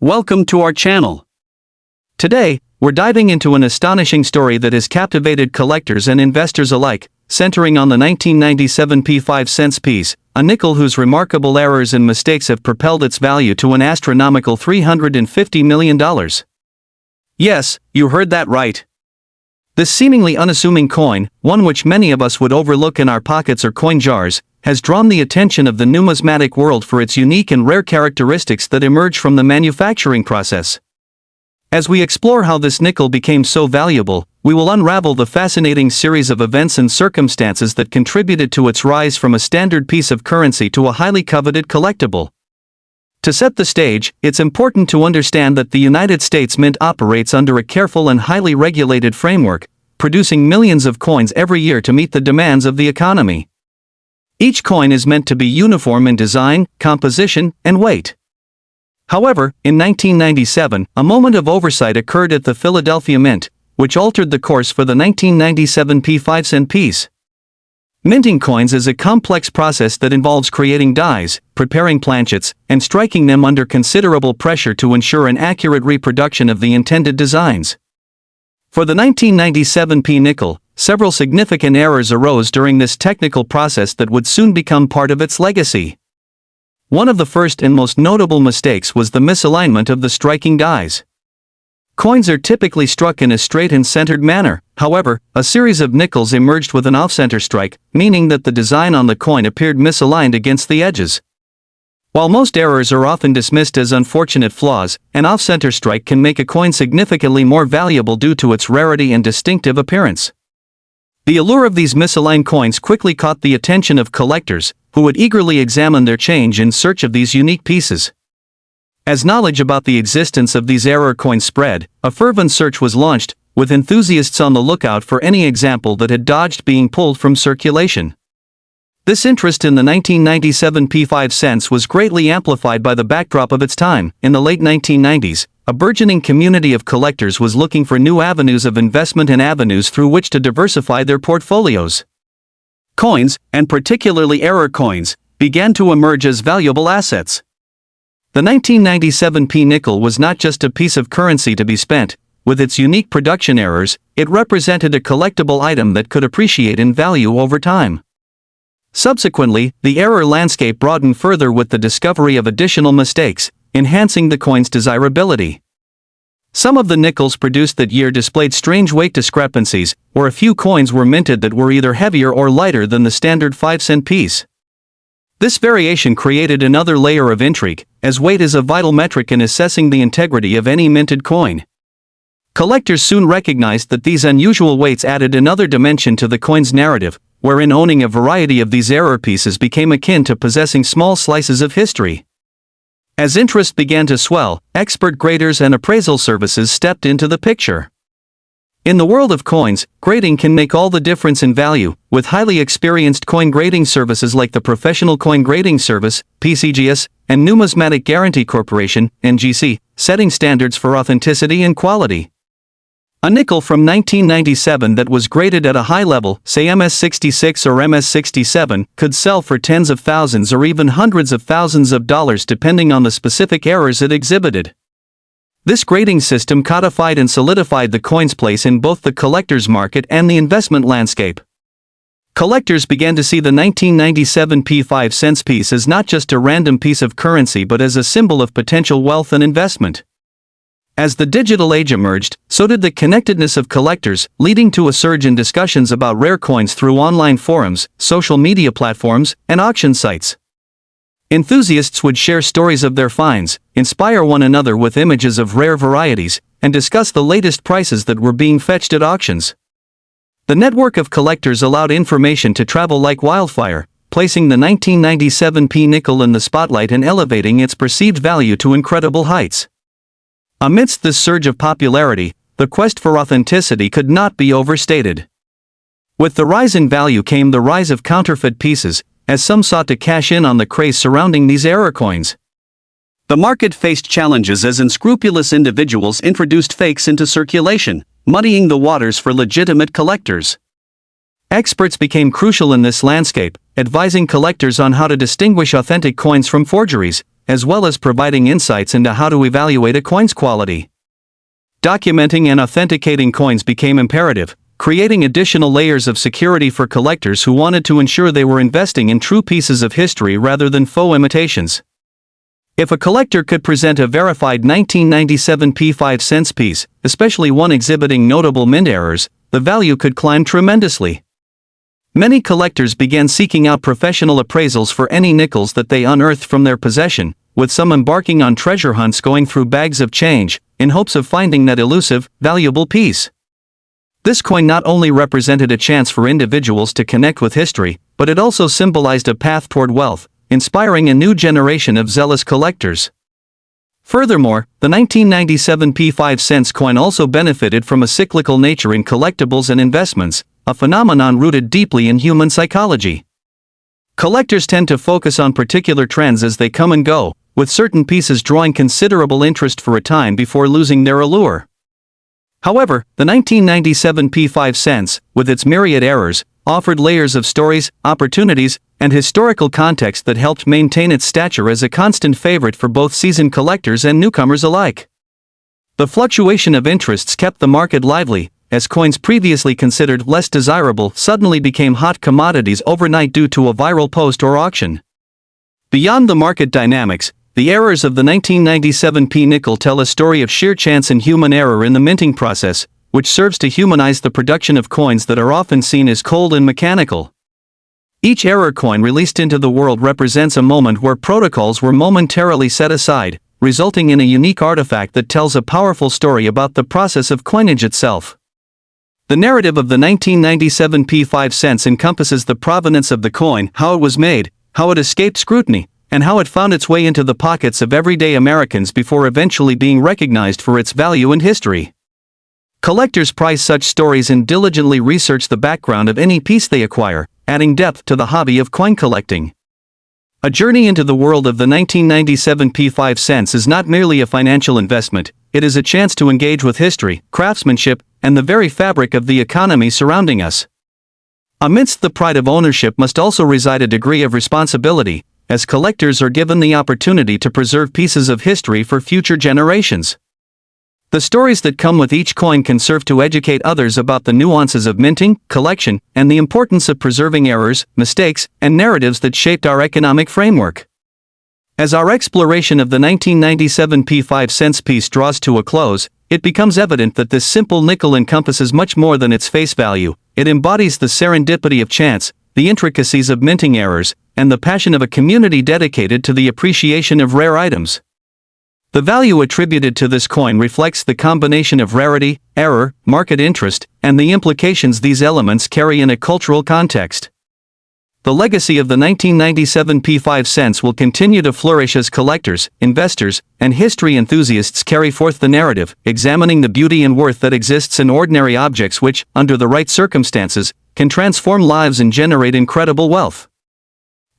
Welcome to our channel. Today, we're diving into an astonishing story that has captivated collectors and investors alike, centering on the 1997 P5 piece, a nickel whose remarkable errors and mistakes have propelled its value to an astronomical $350 million. Yes, you heard that right. This seemingly unassuming coin, one which many of us would overlook in our pockets or coin jars, has drawn the attention of the numismatic world for its unique and rare characteristics that emerge from the manufacturing process. As we explore how this nickel became so valuable, we will unravel the fascinating series of events and circumstances that contributed to its rise from a standard piece of currency to a highly coveted collectible. To set the stage, it's important to understand that the United States Mint operates under a careful and highly regulated framework, producing millions of coins every year to meet the demands of the economy. Each coin is meant to be uniform in design, composition, and weight. However, in 1997, a moment of oversight occurred at the Philadelphia Mint, which altered the course for the 1997 P5 piece. Minting coins is a complex process that involves creating dies, preparing planchets, and striking them under considerable pressure to ensure an accurate reproduction of the intended designs. For the 1997 P nickel, several significant errors arose during this technical process that would soon become part of its legacy. One of the first and most notable mistakes was the misalignment of the striking dies. Coins are typically struck in a straight and centered manner. However, a series of nickels emerged with an off-center strike, meaning that the design on the coin appeared misaligned against the edges. While most errors are often dismissed as unfortunate flaws, an off-center strike can make a coin significantly more valuable due to its rarity and distinctive appearance. The allure of these misaligned coins quickly caught the attention of collectors, who would eagerly examine their change in search of these unique pieces. As knowledge about the existence of these error coins spread, a fervent search was launched, with enthusiasts on the lookout for any example that had dodged being pulled from circulation. This interest in the 1997 P5 was greatly amplified by the backdrop of its time. In the late 1990s, a burgeoning community of collectors was looking for new avenues of investment and avenues through which to diversify their portfolios. Coins, and particularly error coins, began to emerge as valuable assets. The 1997 P nickel was not just a piece of currency to be spent. With its unique production errors, it represented a collectible item that could appreciate in value over time. Subsequently, the error landscape broadened further with the discovery of additional mistakes, enhancing the coin's desirability. Some of the nickels produced that year displayed strange weight discrepancies, or a few coins were minted that were either heavier or lighter than the standard 5-cent piece. This variation created another layer of intrigue, as weight is a vital metric in assessing the integrity of any minted coin. Collectors soon recognized that these unusual weights added another dimension to the coin's narrative, wherein owning a variety of these error pieces became akin to possessing small slices of history. As interest began to swell, expert graders and appraisal services stepped into the picture. In the world of coins, grading can make all the difference in value, with highly experienced coin grading services like the Professional Coin Grading Service, PCGS, and Numismatic Guarantee Corporation, NGC, setting standards for authenticity and quality. A nickel from 1997 that was graded at a high level, say MS66 or MS67, could sell for tens of thousands or even hundreds of thousands of dollars depending on the specific errors it exhibited. This grading system codified and solidified the coin's place in both the collector's market and the investment landscape. Collectors began to see the 1997 P5 piece as not just a random piece of currency but as a symbol of potential wealth and investment. As the digital age emerged, so did the connectedness of collectors, leading to a surge in discussions about rare coins through online forums, social media platforms, and auction sites. Enthusiasts would share stories of their finds, inspire one another with images of rare varieties, and discuss the latest prices that were being fetched at auctions. The network of collectors allowed information to travel like wildfire, placing the 1997 P nickel in the spotlight and elevating its perceived value to incredible heights. Amidst this surge of popularity, the quest for authenticity could not be overstated. With the rise in value came the rise of counterfeit pieces, as some sought to cash in on the craze surrounding these error coins. The market faced challenges as unscrupulous individuals introduced fakes into circulation, muddying the waters for legitimate collectors. Experts became crucial in this landscape, advising collectors on how to distinguish authentic coins from forgeries, as well as providing insights into how to evaluate a coin's quality. Documenting and authenticating coins became imperative, creating additional layers of security for collectors who wanted to ensure they were investing in true pieces of history rather than faux imitations. If a collector could present a verified 1997 P5 cents piece, especially one exhibiting notable mint errors, the value could climb tremendously. Many collectors began seeking out professional appraisals for any nickels that they unearthed from their possession, with some embarking on treasure hunts going through bags of change, in hopes of finding that elusive, valuable piece. This coin not only represented a chance for individuals to connect with history, but it also symbolized a path toward wealth, inspiring a new generation of zealous collectors. Furthermore, the 1997 P5 cents coin also benefited from a cyclical nature in collectibles and investments, a phenomenon rooted deeply in human psychology. Collectors tend to focus on particular trends as they come and go, with certain pieces drawing considerable interest for a time before losing their allure. However, the 1997 P5 cents, with its myriad errors, offered layers of stories, opportunities, and historical context that helped maintain its stature as a constant favorite for both seasoned collectors and newcomers alike. The fluctuation of interests kept the market lively, as coins previously considered less desirable suddenly became hot commodities overnight due to a viral post or auction. Beyond the market dynamics, the errors of the 1997 P nickel tell a story of sheer chance and human error in the minting process, which serves to humanize the production of coins that are often seen as cold and mechanical. Each error coin released into the world represents a moment where protocols were momentarily set aside, resulting in a unique artifact that tells a powerful story about the process of coinage itself. The narrative of the 1997 P5 cents encompasses the provenance of the coin, how it was made, how it escaped scrutiny, and how it found its way into the pockets of everyday Americans before eventually being recognized for its value in history. Collectors prize such stories and diligently research the background of any piece they acquire, adding depth to the hobby of coin collecting. A journey into the world of the 1997 P5 cents is not merely a financial investment, it is a chance to engage with history, craftsmanship, and the very fabric of the economy surrounding us. Amidst the pride of ownership must also reside a degree of responsibility, as collectors are given the opportunity to preserve pieces of history for future generations. The stories that come with each coin can serve to educate others about the nuances of minting, collection, and the importance of preserving errors, mistakes, and narratives that shaped our economic framework. As our exploration of the 1997 P5 cents piece draws to a close, it becomes evident that this simple nickel encompasses much more than its face value. It embodies the serendipity of chance, the intricacies of minting errors, and the passion of a community dedicated to the appreciation of rare items. The value attributed to this coin reflects the combination of rarity, error, market interest, and the implications these elements carry in a cultural context. The legacy of the 1997 P5 cents will continue to flourish as collectors, investors, and history enthusiasts carry forth the narrative, examining the beauty and worth that exists in ordinary objects which, under the right circumstances, can transform lives and generate incredible wealth.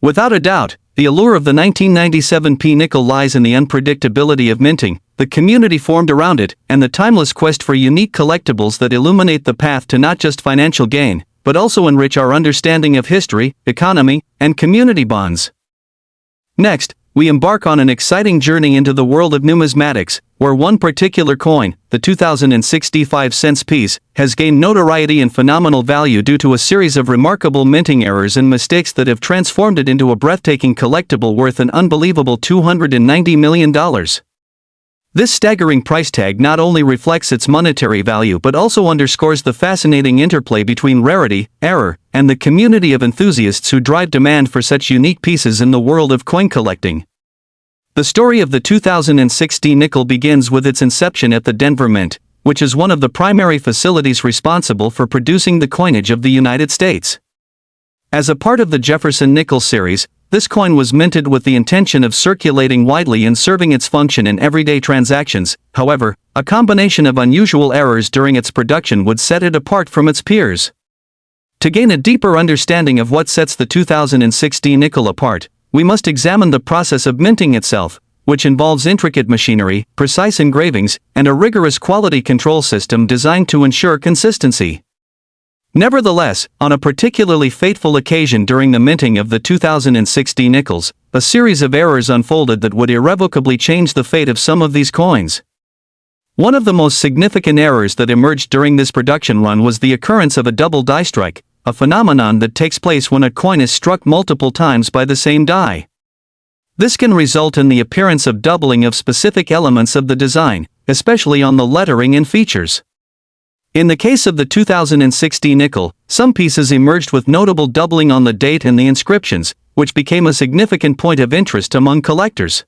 Without a doubt, the allure of the 1997 P nickel lies in the unpredictability of minting, the community formed around it, and the timeless quest for unique collectibles that illuminate the path to not just financial gain, but also enrich our understanding of history, economy, and community bonds. Next, we embark on an exciting journey into the world of numismatics, where one particular coin, the 2065 cents piece, has gained notoriety and phenomenal value due to a series of remarkable minting errors and mistakes that have transformed it into a breathtaking collectible worth an unbelievable $290 million. This staggering price tag not only reflects its monetary value but also underscores the fascinating interplay between rarity, error, and the community of enthusiasts who drive demand for such unique pieces in the world of coin collecting. The story of the 2016 nickel begins with its inception at the Denver Mint, which is one of the primary facilities responsible for producing the coinage of the United States. As a part of the Jefferson Nickel series, this coin was minted with the intention of circulating widely and serving its function in everyday transactions. However, a combination of unusual errors during its production would set it apart from its peers. To gain a deeper understanding of what sets the 2016 nickel apart, we must examine the process of minting itself, which involves intricate machinery, precise engravings, and a rigorous quality control system designed to ensure consistency. Nevertheless, on a particularly fateful occasion during the minting of the 2060 nickels, a series of errors unfolded that would irrevocably change the fate of some of these coins. One of the most significant errors that emerged during this production run was the occurrence of a double die strike, a phenomenon that takes place when a coin is struck multiple times by the same die. This can result in the appearance of doubling of specific elements of the design, especially on the lettering and features. In the case of the 2060 nickel, some pieces emerged with notable doubling on the date and the inscriptions, which became a significant point of interest among collectors.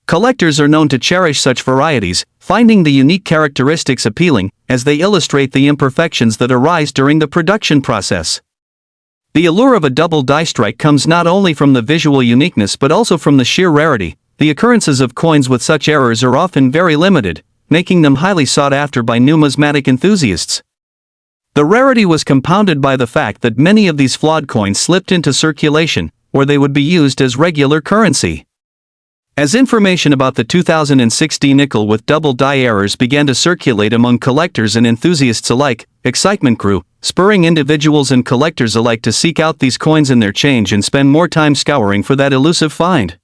Collectors are known to cherish such varieties, finding the unique characteristics appealing, as they illustrate the imperfections that arise during the production process. The allure of a double die strike comes not only from the visual uniqueness but also from the sheer rarity. The occurrences of coins with such errors are often very limited, making them highly sought after by numismatic enthusiasts. The rarity was compounded by the fact that many of these flawed coins slipped into circulation, where they would be used as regular currency. As information about the 2060 nickel with double die errors began to circulate among collectors and enthusiasts alike, excitement grew, spurring individuals and collectors alike to seek out these coins in their change and spend more time scouring for that elusive find.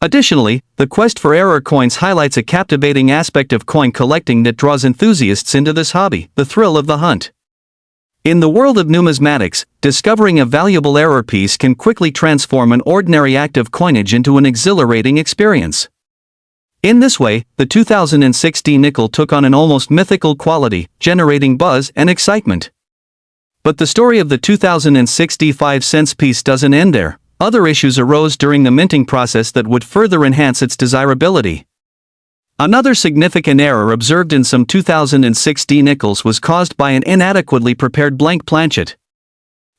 Additionally, the quest for error coins highlights a captivating aspect of coin collecting that draws enthusiasts into this hobby, the thrill of the hunt. In the world of numismatics, discovering a valuable error piece can quickly transform an ordinary act of coinage into an exhilarating experience. In this way, the 2060 nickel took on an almost mythical quality, generating buzz and excitement. But the story of the 2065 cents piece doesn't end there. Other issues arose during the minting process that would further enhance its desirability. Another significant error observed in some 2060 nickels was caused by an inadequately prepared blank planchet.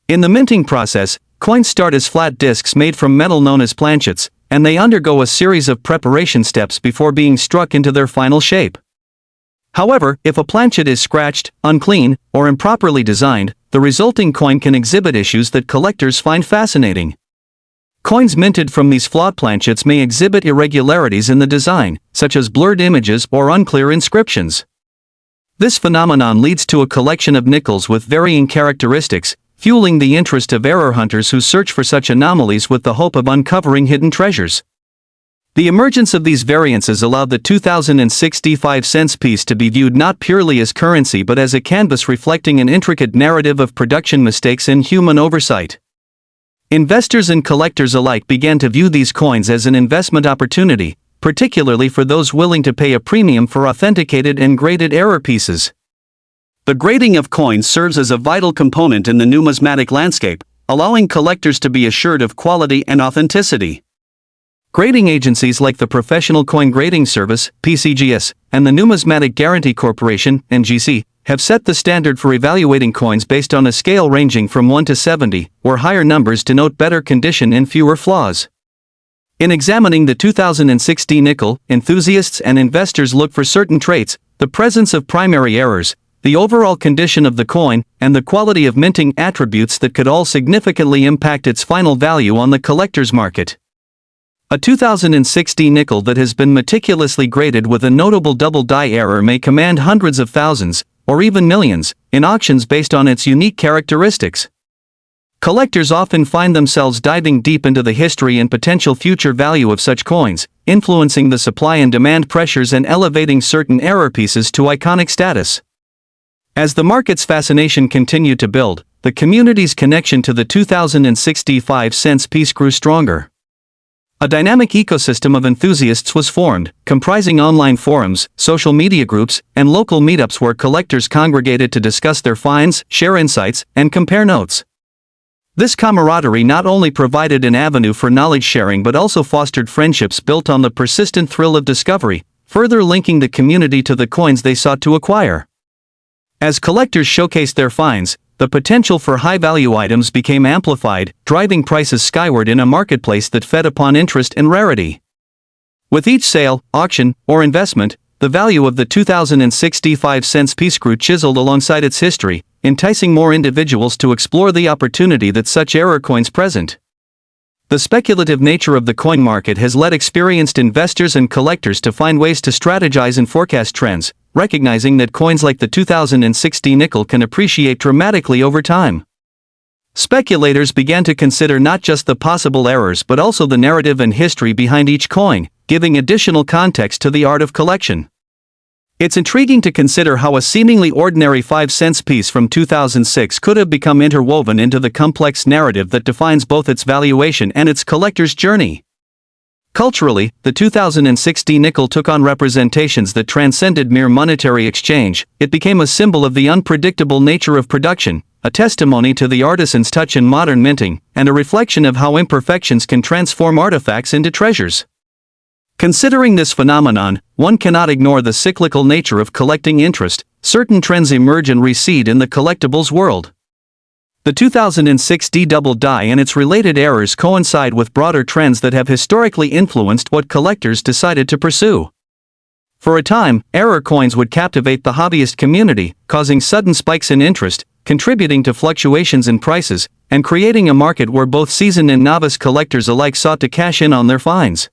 In the minting process, coins start as flat discs made from metal known as planchets, and they undergo a series of preparation steps before being struck into their final shape. However, if a planchet is scratched, unclean, or improperly designed, the resulting coin can exhibit issues that collectors find fascinating. Coins minted from these flawed planchets may exhibit irregularities in the design, such as blurred images or unclear inscriptions. This phenomenon leads to a collection of nickels with varying characteristics, fueling the interest of error hunters who search for such anomalies with the hope of uncovering hidden treasures. The emergence of these variances allowed the 2065 cents piece to be viewed not purely as currency but as a canvas reflecting an intricate narrative of production mistakes and human oversight. Investors and collectors alike began to view these coins as an investment opportunity, particularly for those willing to pay a premium for authenticated and graded error pieces. The grading of coins serves as a vital component in the numismatic landscape, allowing collectors to be assured of quality and authenticity. Grading agencies like the Professional Coin Grading Service, PCGS, and the Numismatic Guarantee Corporation, NGC, have set the standard for evaluating coins based on a scale ranging from 1 to 70, where higher numbers denote better condition and fewer flaws. In examining the 2060 nickel, enthusiasts and investors look for certain traits: the presence of primary errors, the overall condition of the coin, and the quality of minting attributes that could all significantly impact its final value on the collector's market. A 2060 nickel that has been meticulously graded with a notable double die error may command hundreds of thousands, or even millions, in auctions based on its unique characteristics. Collectors often find themselves diving deep into the history and potential future value of such coins, influencing the supply and demand pressures and elevating certain error pieces to iconic status. As the market's fascination continued to build, the community's connection to the 2065 cents piece grew stronger. A dynamic ecosystem of enthusiasts was formed, comprising online forums, social media groups, and local meetups where collectors congregated to discuss their finds, share insights, and compare notes. This camaraderie not only provided an avenue for knowledge sharing but also fostered friendships built on the persistent thrill of discovery, further linking the community to the coins they sought to acquire. As collectors showcased their finds, the potential for high-value items became amplified, driving prices skyward in a marketplace that fed upon interest and rarity. With each sale, auction, or investment, the value of the 2065 cents piece grew chiseled alongside its history, enticing more individuals to explore the opportunity that such error coins present. The speculative nature of the coin market has led experienced investors and collectors to find ways to strategize and forecast trends, recognizing that coins like the 2060 nickel can appreciate dramatically over time. Speculators began to consider not just the possible errors but also the narrative and history behind each coin, giving additional context to the art of collection. It's intriguing to consider how a seemingly ordinary 5-cent piece from 2006 could have become interwoven into the complex narrative that defines both its valuation and its collector's journey. Culturally, the 2060 nickel took on representations that transcended mere monetary exchange. It became a symbol of the unpredictable nature of production, a testimony to the artisan's touch in modern minting, and a reflection of how imperfections can transform artifacts into treasures. Considering this phenomenon, one cannot ignore the cyclical nature of collecting interest. Certain trends emerge and recede in the collectibles world. The 2006 D-double die and its related errors coincide with broader trends that have historically influenced what collectors decided to pursue. For a time, error coins would captivate the hobbyist community, causing sudden spikes in interest, contributing to fluctuations in prices, and creating a market where both seasoned and novice collectors alike sought to cash in on their finds.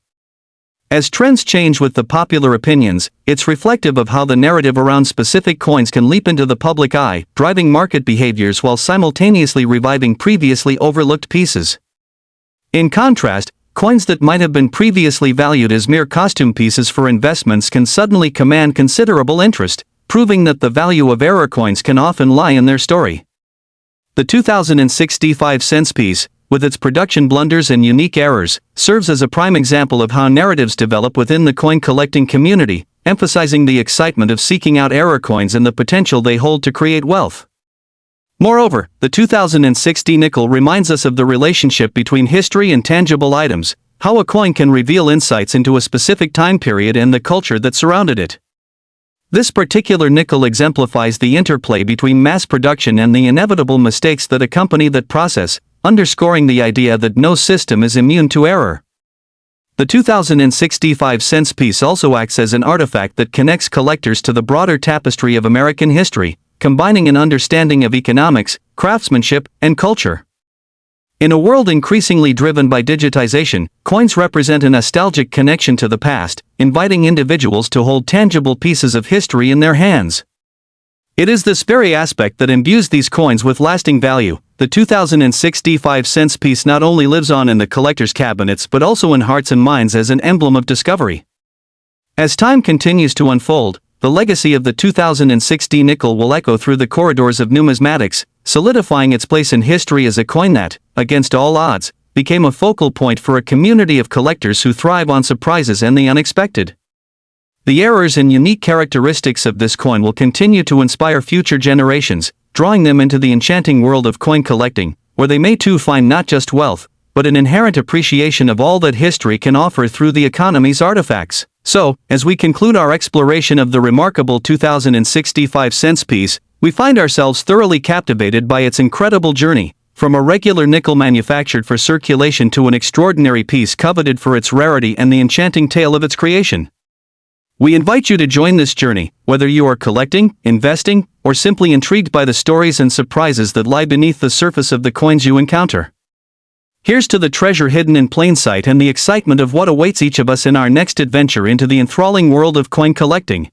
As trends change with the popular opinions, it's reflective of how the narrative around specific coins can leap into the public eye, driving market behaviors while simultaneously reviving previously overlooked pieces. In contrast, coins that might have been previously valued as mere costume pieces for investments can suddenly command considerable interest, proving that the value of error coins can often lie in their story. The 2065 cents piece, with its production blunders and unique errors, serves as a prime example of how narratives develop within the coin collecting community, emphasizing the excitement of seeking out error coins and the potential they hold to create wealth. Moreover, the 2060 nickel reminds us of the relationship between history and tangible items, how a coin can reveal insights into a specific time period and the culture that surrounded it. This particular nickel exemplifies the interplay between mass production and the inevitable mistakes that accompany that process, underscoring the idea that no system is immune to error. The 2065 cents piece also acts as an artifact that connects collectors to the broader tapestry of American history, combining an understanding of economics, craftsmanship, and culture. In a world increasingly driven by digitization, coins represent a nostalgic connection to the past, inviting individuals to hold tangible pieces of history in their hands. It is this very aspect that imbues these coins with lasting value. The 2065 cents piece not only lives on in the collector's cabinets but also in hearts and minds as an emblem of discovery. As time continues to unfold, the legacy of the 2060 nickel will echo through the corridors of numismatics, solidifying its place in history as a coin that, against all odds, became a focal point for a community of collectors who thrive on surprises and the unexpected. The errors and unique characteristics of this coin will continue to inspire future generations, drawing them into the enchanting world of coin collecting, where they may too find not just wealth, but an inherent appreciation of all that history can offer through the economy's artifacts. So, as we conclude our exploration of the remarkable 2065 cents piece, we find ourselves thoroughly captivated by its incredible journey, from a regular nickel manufactured for circulation to an extraordinary piece coveted for its rarity and the enchanting tale of its creation. We invite you to join this journey, whether you are collecting, investing, or simply intrigued by the stories and surprises that lie beneath the surface of the coins you encounter. Here's to the treasure hidden in plain sight and the excitement of what awaits each of us in our next adventure into the enthralling world of coin collecting.